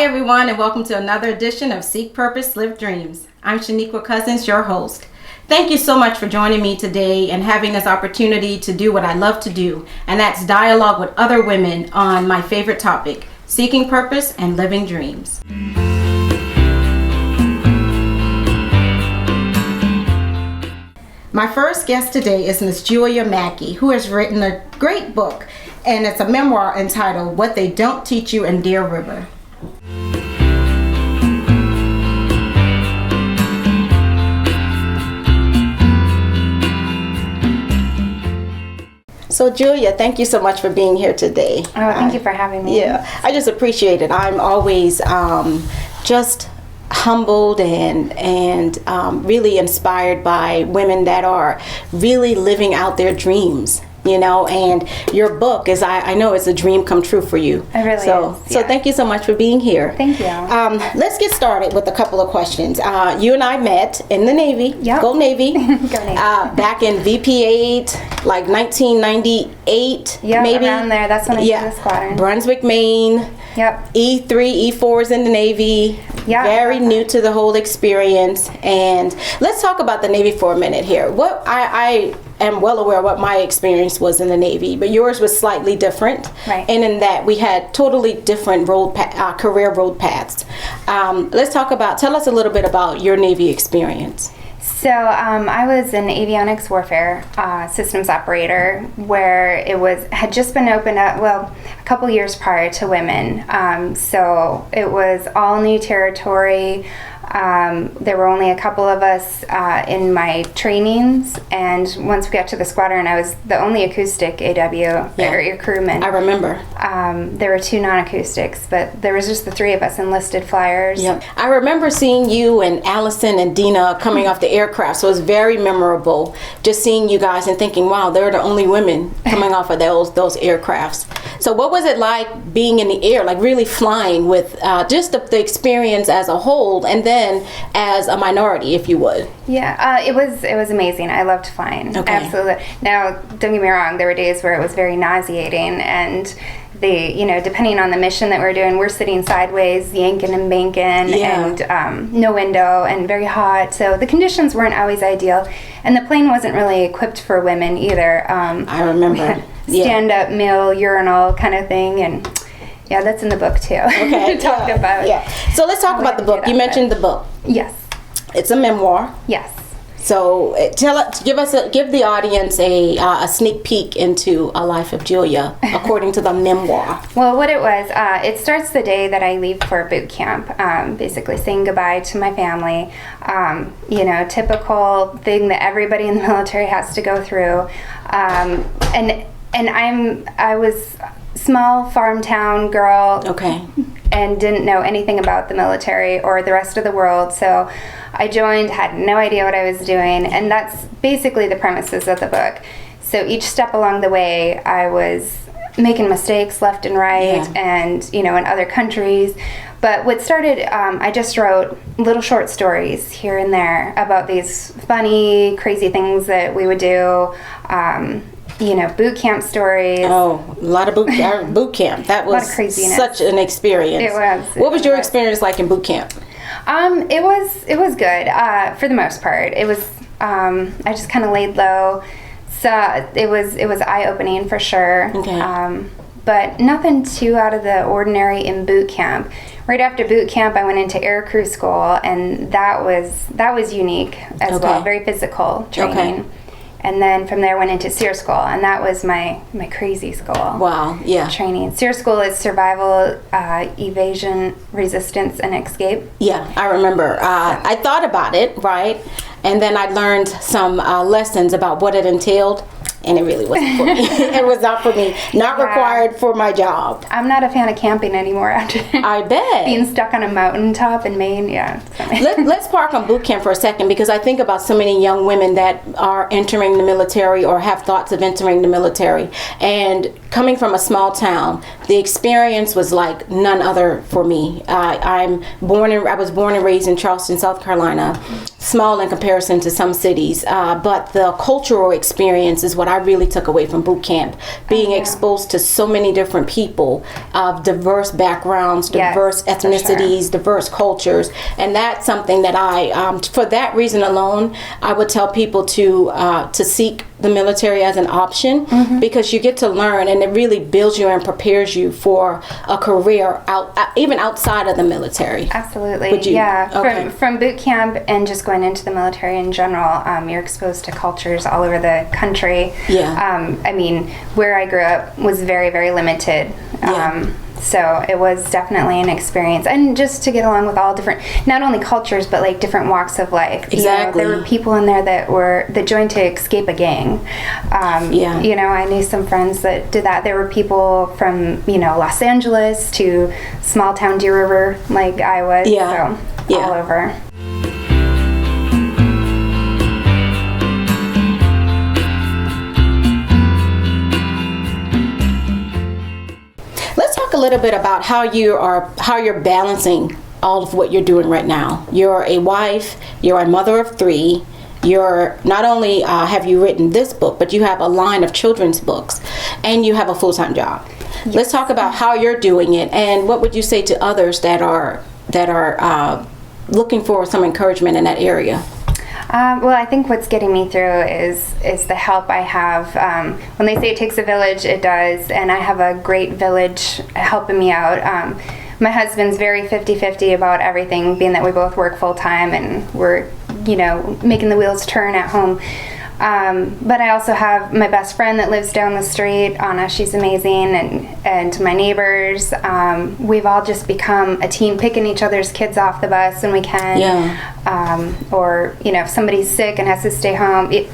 everyone, and welcome to another edition of Seek Purpose, Live Dreams. I'm Shaniqua Cousins, your host. Thank you so much for joining me today and having this opportunity to do what I love to do, and that's dialogue with other women on my favorite topic, seeking purpose and living dreams. My first guest today is Miss Julia Maki, who has written a great book, and it's a memoir entitled What They Don't Teach You in Deer River. So Julia, thank you so much for being here today. Oh, thank you for having me. Yeah, I just appreciate it. I'm always just humbled and really inspired by women that are really living out their dreams. You know, and your book is, I know it's a dream come true for you. It really is. So thank you so much for being here. Thank you. Let's get started with a couple of questions. You and I met in the Navy. Yep. Go Navy. Go Navy. Back in VP8, like 1998, Yeah, maybe. around there. That's when I did the squadron. Brunswick, Maine. Yep. E3, E4s in the Navy. Yeah. Very new to the whole experience. And let's talk about the Navy for a minute here. What I am well aware of what my experience was in the Navy, but yours was slightly different. Right. And in that we had totally different career road paths. Let's tell us a little bit about your Navy experience. So I was an avionics warfare systems operator, where had just been opened up, a couple years prior to women. So it was all new territory. There were only a couple of us in my trainings, and once we got to the squadron, I was the only acoustic AW, air crewman. I remember. There were two non-acoustics, but there was just the three of us enlisted flyers. Yep. I remember seeing you and Allison and Dina coming off the aircraft, so it was very memorable just seeing you guys and thinking, wow, they're the only women coming off of those aircrafts. So what was it like being in the air, like really flying with just the experience as a whole, and then as a minority, if you would? Yeah, it was amazing. I loved flying. Okay. Absolutely. Now, don't get me wrong, there were days where it was very nauseating, and depending on the mission that we're doing, we're sitting sideways, yanking and banking, and no window, and very hot. So the conditions weren't always ideal, and the plane wasn't really equipped for women either. I remember. Stand-up male urinal kind of thing, and yeah, that's in the book too. Okay. Talked about. Yeah. So let's talk about the book. You mentioned the book. Yes. It's a memoir. Yes. So give the audience a sneak peek into a life of Julia according to the memoir. Well, what it was, it starts the day that I leave for boot camp, basically saying goodbye to my family. Typical thing that everybody in the military has to go through. And I was small farm town girl. Okay. And didn't know anything about the military or the rest of the world. So I joined, had no idea what I was doing, and that's basically the premises of the book. So each step along the way, I was making mistakes left and right, and in other countries. But what started, I just wrote little short stories here and there about these funny, crazy things that we would do. Boot camp stories. Oh, a lot of boot camp. That was such an experience. It was. What was your experience like in boot camp? It was good for the most part. It was I just kind of laid low, so it was eye opening for sure. Okay. But nothing too out of the ordinary in boot camp. Right after boot camp, I went into air crew school, and that was unique as well. Very physical training. Okay. And then from there went into SEER school, and that was my crazy school. Wow, yeah. Training. SEER school is survival, evasion, resistance, and escape. Yeah, I remember. I thought about it, right? And then I learned some lessons about what it entailed. And it really wasn't for me. It was not for me. Not required for my job. I'm not a fan of camping anymore after I bet. being stuck on a mountaintop in Maine. Yeah. Let's park on boot camp for a second, because I think about so many young women that are entering the military or have thoughts of entering the military. And coming from a small town, the experience was like none other for me. I was born and raised in Charleston, South Carolina. Small in comparison to some cities, but the cultural experience is what I I really took away from boot camp. Being exposed to so many different people of diverse backgrounds, diverse ethnicities, diverse cultures. And that's something that I, for that reason alone, I would tell people to seek the military as an option, because you get to learn, and it really builds you and prepares you for a career even outside of the military. Absolutely. Okay. From boot camp and just going into the military in general, you're exposed to cultures all over the country. I mean, where I grew up was very, very limited. So it was definitely an experience, and just to get along with all different, not only cultures, but like different walks of life. Exactly. There were people in there that joined to escape a gang. I knew some friends that did that. There were people from Los Angeles to small town Deer River, like I was. So all over. A little bit about how you're balancing all of what you're doing right now. You're a wife, you're a mother of 3, you're not only have you written this book, but you have a line of children's books, and you have a full-time job. Let's talk about how you're doing it, and what would you say to others that are looking for some encouragement in that area? Well, I think what's getting me through is the help I have. When they say it takes a village, it does, and I have a great village helping me out. My husband's very 50-50 about everything, being that we both work full-time and we're, making the wheels turn at home. But I also have my best friend that lives down the street, Anna. She's amazing, and my neighbors. We've all just become a team, picking each other's kids off the bus when we can. Or if somebody's sick and has to stay home, it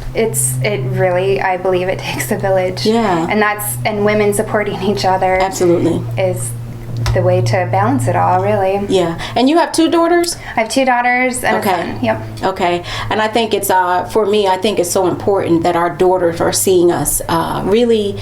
really, I believe it takes a village. And women supporting each other. Absolutely. Is the way to balance it all, really. And you have 2 daughters? I have 2 daughters and a son. Yep. Okay. And I think it's for me, I think it's so important that our daughters are seeing us really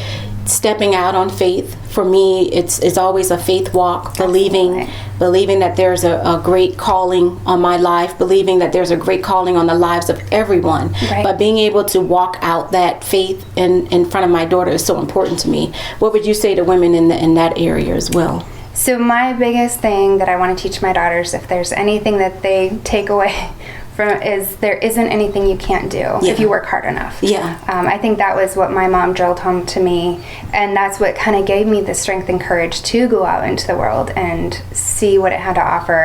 stepping out on faith. For me, it's always a faith walk, believing that there's a great calling on my life, believing that there's a great calling on the lives of everyone. But being able to walk out that faith in front of my daughter is so important to me. What would you say to women in that area as well? So my biggest thing that I want to teach my daughters, if there's anything that they take away from, is there isn't anything you can't do if you work hard enough. I think that was what my mom drilled home to me, and that's what kind of gave me the strength and courage to go out into the world and see what it had to offer.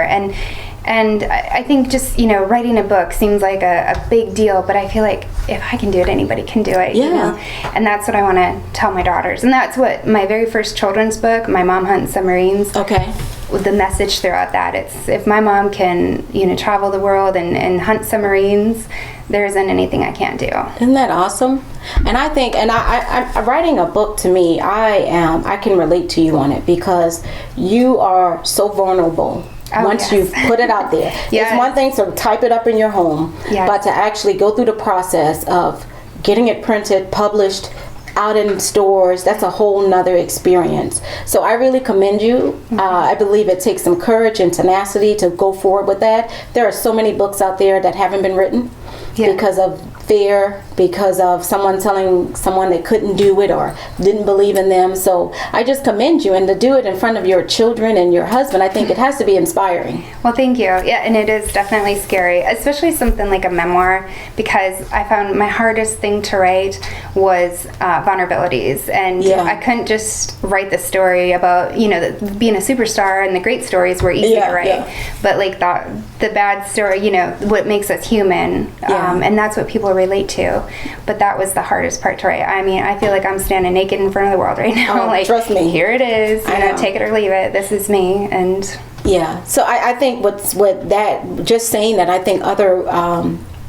And I think just, writing a book seems like a big deal, but I feel like if I can do it, anybody can do it. And that's what I want to tell my daughters. And that's what my very first children's book, My Mom Hunts Submarines. Okay. The message throughout that, it's if my mom can, travel the world and hunt submarines, there isn't anything I can't do. Isn't that awesome? And I think, I writing a book, to me, I can relate to you on it, because you are so vulnerable. Once you put it out there. It's one thing to type it up in your home, but to actually go through the process of getting it printed, published, out in stores, that's a whole nother experience. So I really commend you. I believe it takes some courage and tenacity to go forward with that. There are so many books out there that haven't been written because of fear, because of someone telling someone they couldn't do it or didn't believe in them. So I just commend you, and to do it in front of your children and your husband, I think it has to be inspiring. Well, thank you. And it is definitely scary, especially something like a memoir, because I found my hardest thing to write was vulnerabilities, and I couldn't just write the story about being a superstar, and the great stories were easy to write, but like the bad story, what makes us human, and that's what people relate to. But that was the hardest part to write. I mean, I feel like I'm standing naked in front of the world right now. Like, trust me, here it is. Take it or leave it. This is me. And so I think just saying that, I think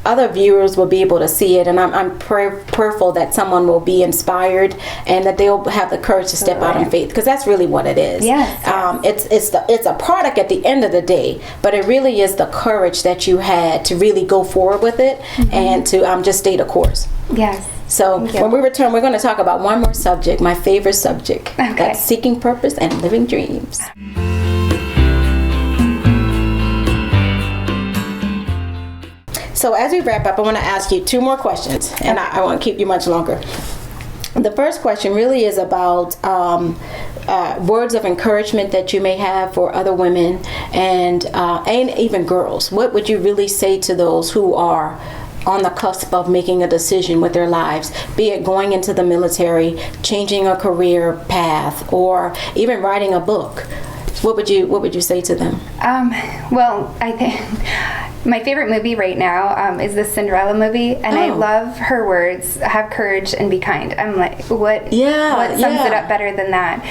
other viewers will be able to see it, and I'm prayerful that someone will be inspired and that they'll have the courage to step out in faith, because that's really what it is. It's a product at the end of the day, but it really is the courage that you had to really go forward with it and to just stay the course. So when we return, we're going to talk about one more subject, my favorite subject. That's seeking purpose and living dreams. So as we wrap up, I want to ask you 2 more questions, and I won't keep you much longer. The first question really is about words of encouragement that you may have for other women and even girls. What would you really say to those who are on the cusp of making a decision with their lives, be it going into the military, changing a career path, or even writing a book? What would you say to them? Well, I think my favorite movie right now is the Cinderella movie, and I love her words: "Have courage and be kind." I'm like, what sums it up better than that?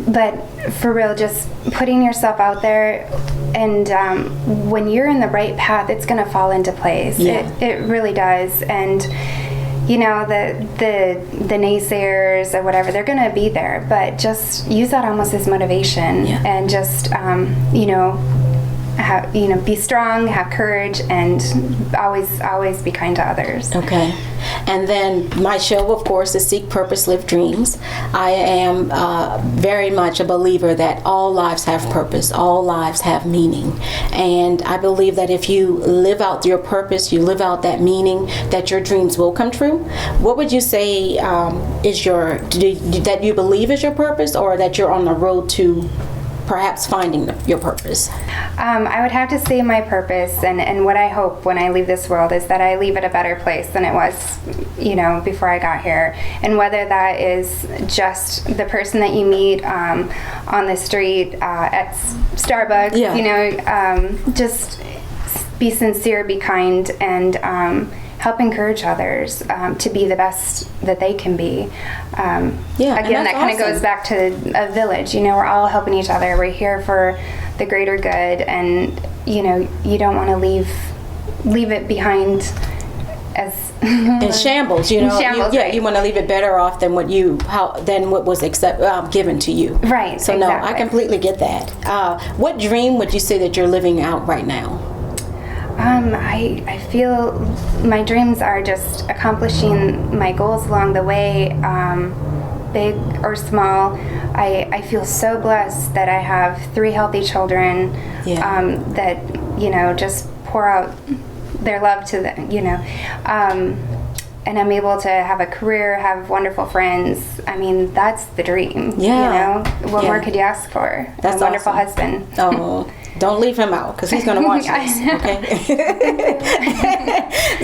But for real, just putting yourself out there, and when you're in the right path, it's going to fall into place. Yeah. It really does, and. You know, the naysayers or whatever, they're going to be there, but just use that almost as motivation, and just be strong, have courage, and always be kind to others. Okay. And then my show, of course, is Seek Purpose, Live Dreams. I am very much a believer that all lives have purpose, all lives have meaning. And I believe that if you live out your purpose, you live out that meaning, that your dreams will come true. What would you say is that you believe is your purpose, or that you're on the road to perhaps finding your purpose? I would have to say my purpose and what I hope when I leave this world is that I leave it a better place than it was, before I got here. And whether that is just the person that you meet on the street, at Starbucks, just be sincere, be kind, and help encourage others to be the best that they can be. Again, that kind of goes back to a village. We're all helping each other. We're here for the greater good, and you don't want to leave it behind as in shambles. You want to leave it better off than what was given to you. Right. So exactly. No, I completely get that. What dream would you say that you're living out right now? I feel my dreams are just accomplishing my goals along the way, big or small. I feel so blessed that I have 3 healthy children that, just pour out their love to them, and I'm able to have a career, have wonderful friends. I mean, that's the dream. What more could you ask for? That's a wonderful awesome. husband. Oh, don't leave him out, because he's going to watch this. Okay.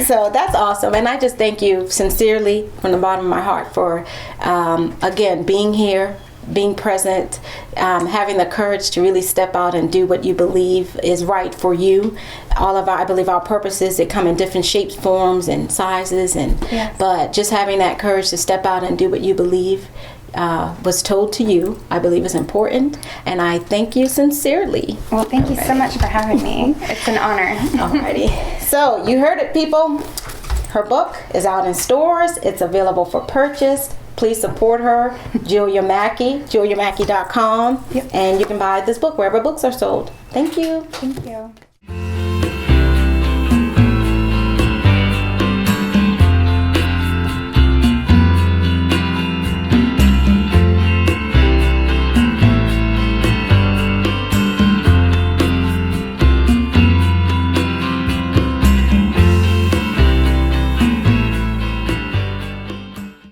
So that's awesome, and I just thank you sincerely from the bottom of my heart for again being here, being present, having the courage to really step out and do what you believe is right for you. I believe our purposes, they come in different shapes, forms, and sizes, but just having that courage to step out and do what you believe was told to you, I believe is important, and I thank you sincerely. Well, thank you so much for having me. It's an honor. Alrighty. So you heard it, people. Her book is out in stores. It's available for purchase. Please support her, Julia Maki, juliamaki.com, and you can buy this book wherever books are sold. Thank you. Thank you.